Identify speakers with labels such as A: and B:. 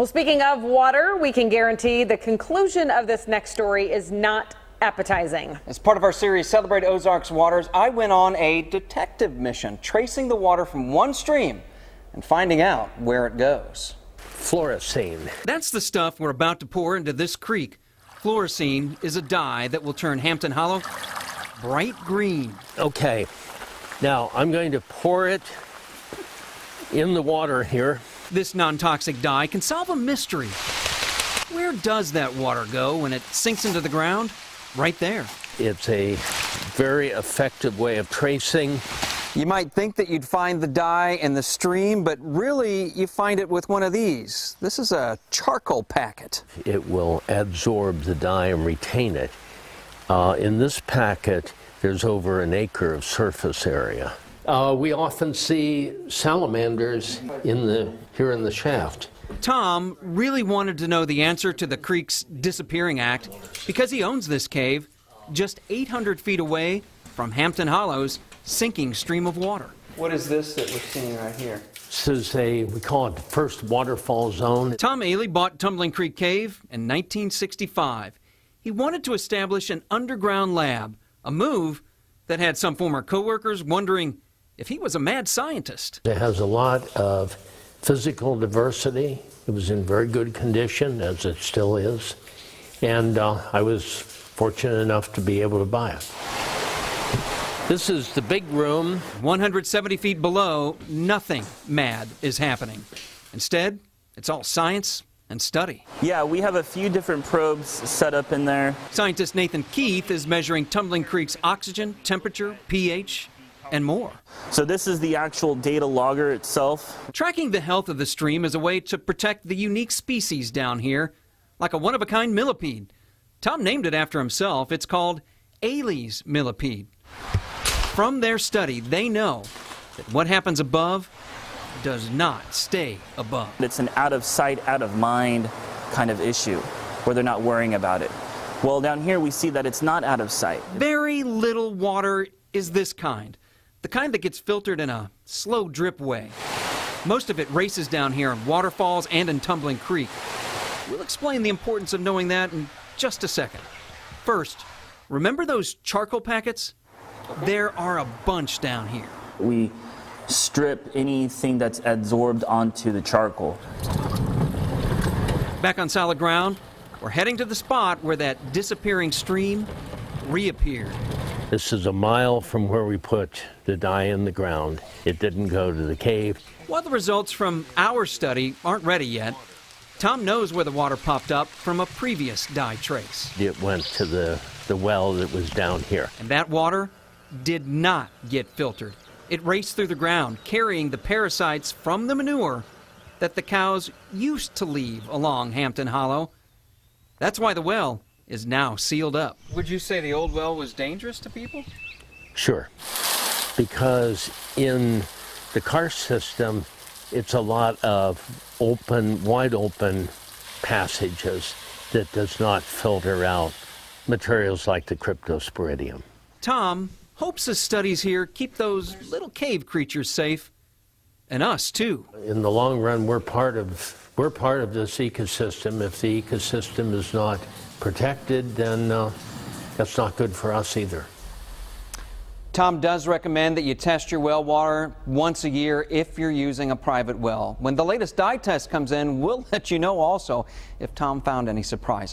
A: Well, speaking of water, we can guarantee the conclusion of this next story is not appetizing.
B: As part of our series, Celebrate Ozarks Waters, I went on a detective mission, tracing the water from one stream and finding out where it goes.
C: Fluorescein.
D: That's the stuff we're about to pour into this creek. Fluorescein is a dye that will turn Hampton Hollow bright green.
C: Okay, now I'm going to pour it in the water here.
D: This non-toxic dye can solve a mystery. Where does that water go when it sinks into the ground? Right there.
C: It's a very effective way of tracing.
B: You might think that you'd find the dye in the stream, but really you find it with one of these. This is a charcoal packet.
C: It will absorb the dye and retain it. In this packet, there's over an acre of surface area. We often see salamanders here in the shaft.
D: Tom really wanted to know the answer to the creek's disappearing act because he owns this cave just 800 feet away from Hampton Hollow's sinking stream of water.
B: What is this that we're seeing right here?
C: This is we call it the first waterfall zone.
D: Tom ALEY bought Tumbling Creek Cave in 1965. He wanted to establish an underground lab, a move that had some former coworkers wondering if he was a mad scientist.
C: It has a lot of physical diversity. It was in very good condition, as it still is, and I was fortunate enough to be able to buy it. This is the big room.
D: 170 feet below, nothing mad is happening. Instead, it's all science and study.
E: Yeah, we have a few different probes set up in there.
D: Scientist Nathan Keith is measuring Tumbling Creek's oxygen, temperature, pH, and more.
E: So this is the actual data logger itself.
D: Tracking the health of the stream is a way to protect the unique species down here, like a one-of-a-kind millipede. Tom named it after himself. It's called ALEY's millipede. From their study, they know that what happens above does not stay above.
E: It's an out-of-sight, out-of-mind kind of issue where they're not worrying about it. Well, down here we see that it's not out of sight.
D: Very little water is this kind. The kind that gets filtered in a slow drip way. Most of it races down here in waterfalls and in Tumbling Creek. We'll explain the importance of knowing that in just a second. First, remember those charcoal packets? There are a bunch down here.
E: We strip anything that's adsorbed onto the charcoal.
D: Back on solid ground, we're heading to the spot where that disappearing stream reappeared.
C: This is a mile from where we put the dye in the ground. It didn't go to the cave.
D: While the results from our study aren't ready yet, Tom knows where the water popped up from a previous dye trace.
C: It went to the well that was down here.
D: And that water did not get filtered. It raced through the ground, carrying the parasites from the manure that the cows used to leave along Hampton Hollow. That's why the well is now sealed up.
B: Would you say the old well was dangerous to people?
C: Sure, because in the karst system, it's a lot of wide open passages that does not filter out materials like the cryptosporidium. Tom
D: hopes his studies here keep those little cave creatures safe, and us too.
C: In the long run, we're part of this ecosystem. If the ecosystem is not protected, then that's not good for us either.
B: Tom does recommend that you test your well water once a year if you're using a private well. When the latest dye test comes in, we'll let you know also if Tom found any surprises.